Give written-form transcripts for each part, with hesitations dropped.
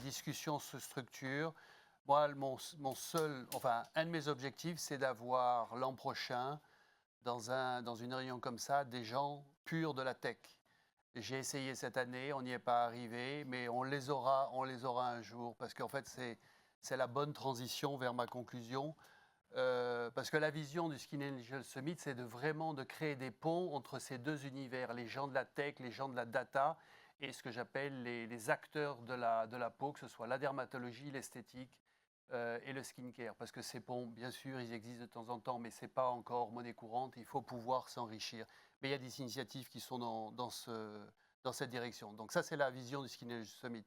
discussion se structure. Moi, un de mes objectifs, c'est d'avoir l'an prochain, dans une réunion comme ça, des gens purs de la tech. J'ai essayé cette année, on n'y est pas arrivé, mais on les aura un jour, parce qu'en fait, c'est la bonne transition vers ma conclusion. Parce que la vision du Skin Angel Summit, c'est vraiment de créer des ponts entre ces deux univers, les gens de la tech, les gens de la data, et ce que j'appelle les acteurs de la peau, que ce soit la dermatologie, l'esthétique et le skincare. Parce que ces ponts, bien sûr, ils existent de temps en temps, mais ce n'est pas encore monnaie courante, il faut pouvoir s'enrichir. Mais il y a des initiatives qui sont dans cette direction. Donc ça, c'est la vision du Skin Angel Summit.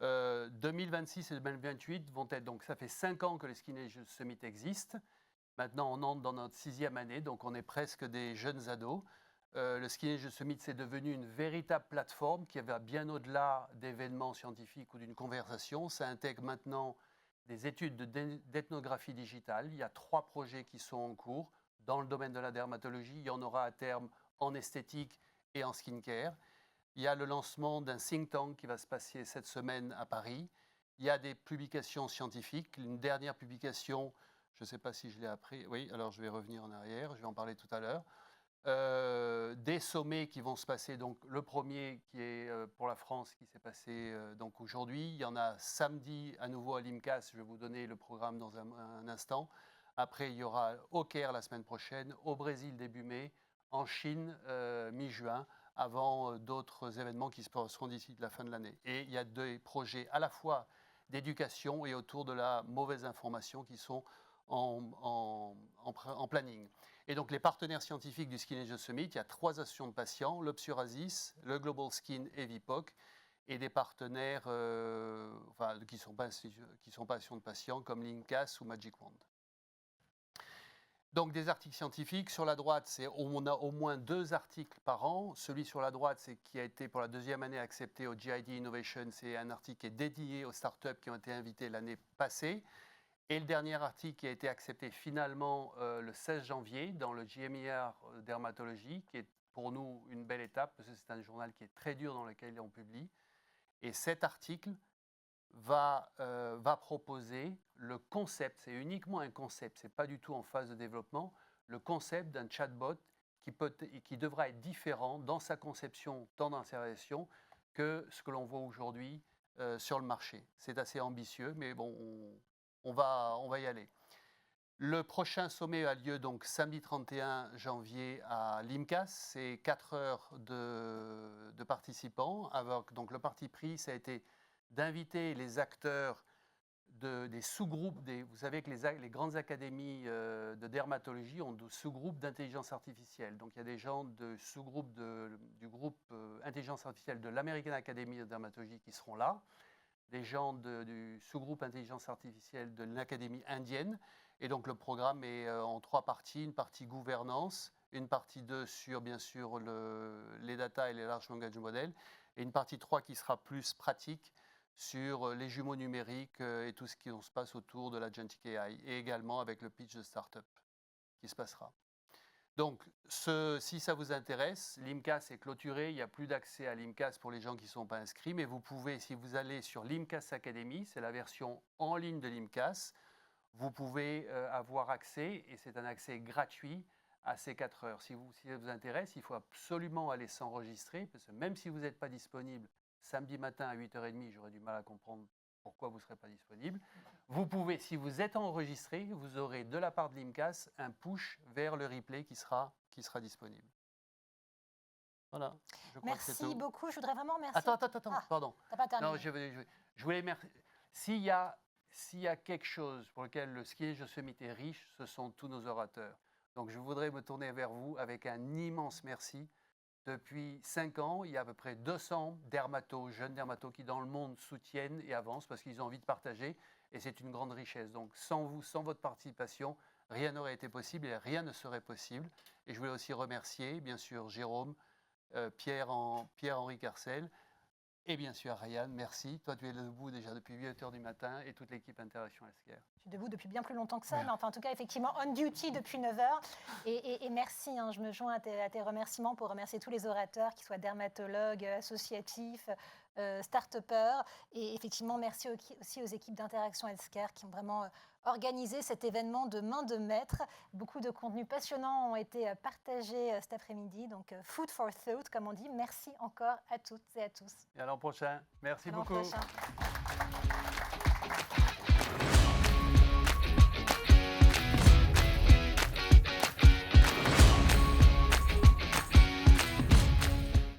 2026 et 2028 vont être, donc ça fait 5 ans que le Skin Angel Summit existe. Maintenant, on entre dans notre 6e année, donc on est presque des jeunes ados. Le Skin Angel Summit, c'est devenu une véritable plateforme qui va bien au-delà d'événements scientifiques ou d'une conversation. Ça intègre maintenant des études d'ethnographie digitale. Il y a 3 projets qui sont en cours dans le domaine de la dermatologie. Il y en aura à terme en esthétique et en skincare. Il y a le lancement d'un think tank qui va se passer cette semaine à Paris. Il y a des publications scientifiques. Une dernière publication, je ne sais pas si je l'ai appris. Oui, alors je vais revenir en arrière, je vais en parler tout à l'heure. Des sommets qui vont se passer. Donc le premier qui est pour la France, qui s'est passé donc aujourd'hui. Il y en a samedi à nouveau à l'IMCAS. Je vais vous donner le programme dans un instant. Après, il y aura au Caire la semaine prochaine, au Brésil début mai, en Chine mi-juin, avant d'autres événements qui se passeront d'ici la fin de l'année. Et il y a des projets à la fois d'éducation et autour de la mauvaise information qui sont en planning. Et donc les partenaires scientifiques du Skin Angel Summit, il y a 3 associations de patients, le Psoriasis, le Global Skin et Vipoc, et des partenaires qui ne sont pas associations de patients comme l'INCAS ou Magic Wand. Donc des articles scientifiques. Sur la droite, on a au moins 2 articles par an. Celui sur la droite, c'est qui a été pour la 2e année accepté au GID Innovation. C'est un article qui est dédié aux startups qui ont été invitées l'année passée. Et le dernier article qui a été accepté finalement le 16 janvier dans le JMIR Dermatologie, qui est pour nous une belle étape, parce que c'est un journal qui est très dur dans lequel on publie. Et cet article va proposer le concept, c'est uniquement un concept, ce n'est pas du tout en phase de développement, le concept d'un chatbot qui devra être différent dans sa conception, tant dans sa réalisation, que ce que l'on voit aujourd'hui sur le marché. C'est assez ambitieux, mais bon, on va y aller. Le prochain sommet a lieu donc samedi 31 janvier à l'IMCAS. C'est 4 heures de participants. Avec, donc le parti pris, ça a été d'inviter les acteurs des sous-groupes. Vous savez que les grandes académies de dermatologie ont des sous-groupes d'intelligence artificielle. Donc il y a des gens de sous-groupe du groupe intelligence artificielle de l'American Academy of Dermatology qui seront là. Des gens du sous-groupe intelligence artificielle de l'Académie indienne. Et donc le programme est en 3 parties. Une partie gouvernance, une partie 2 sur bien sûr les data et les large language models, et une partie 3 qui sera plus pratique sur les jumeaux numériques et tout ce qui se passe autour de l'Agentic AI, et également avec le pitch de startup qui se passera. Donc, si ça vous intéresse, l'IMCAS est clôturé, il n'y a plus d'accès à l'IMCAS pour les gens qui ne sont pas inscrits, mais vous pouvez, si vous allez sur l'IMCAS Academy, c'est la version en ligne de l'IMCAS, vous pouvez avoir accès, et c'est un accès gratuit, à ces 4 heures. Si ça vous intéresse, il faut absolument aller s'enregistrer, parce que même si vous n'êtes pas disponible samedi matin à 8h30, j'aurais du mal à comprendre pourquoi vous ne serez pas disponible. Vous pouvez, si vous êtes enregistré, vous aurez de la part de l'IMCAS un push vers le replay qui sera disponible. Voilà. Je crois que c'est tout. Merci beaucoup. Je voudrais vraiment remercier. Attends, pardon. T'as pas terminé. Non, je voulais remercier. S'il y a quelque chose pour lequel le Skin Angel Summit est riche, ce sont tous nos orateurs. Donc je voudrais me tourner vers vous avec un immense merci. Depuis 5 ans, il y a à peu près 200 jeunes dermatos qui dans le monde soutiennent et avancent parce qu'ils ont envie de partager, et c'est une grande richesse. Donc sans vous, sans votre participation, rien n'aurait été possible et rien ne serait possible. Et je voulais aussi remercier bien sûr Jérôme, Pierre-Henri Carcel, et bien sûr Ryan, merci. Toi tu es debout déjà depuis 8h du matin, et toute l'équipe Interaction Healthcare. Je suis debout depuis bien plus longtemps que ça, mais enfin, en tout cas, effectivement, on duty depuis 9h. Et merci, hein, je me joins à tes remerciements pour remercier tous les orateurs, qu'ils soient dermatologues, associatifs, start-upers. Et effectivement, merci aussi aux équipes d'Interaction Healthcare qui ont vraiment organisé cet événement de main de maître. Beaucoup de contenus passionnants ont été partagés cet après-midi. Donc, food for thought, comme on dit. Merci encore à toutes et à tous. Et à l'an prochain. Merci À l'an beaucoup. prochain.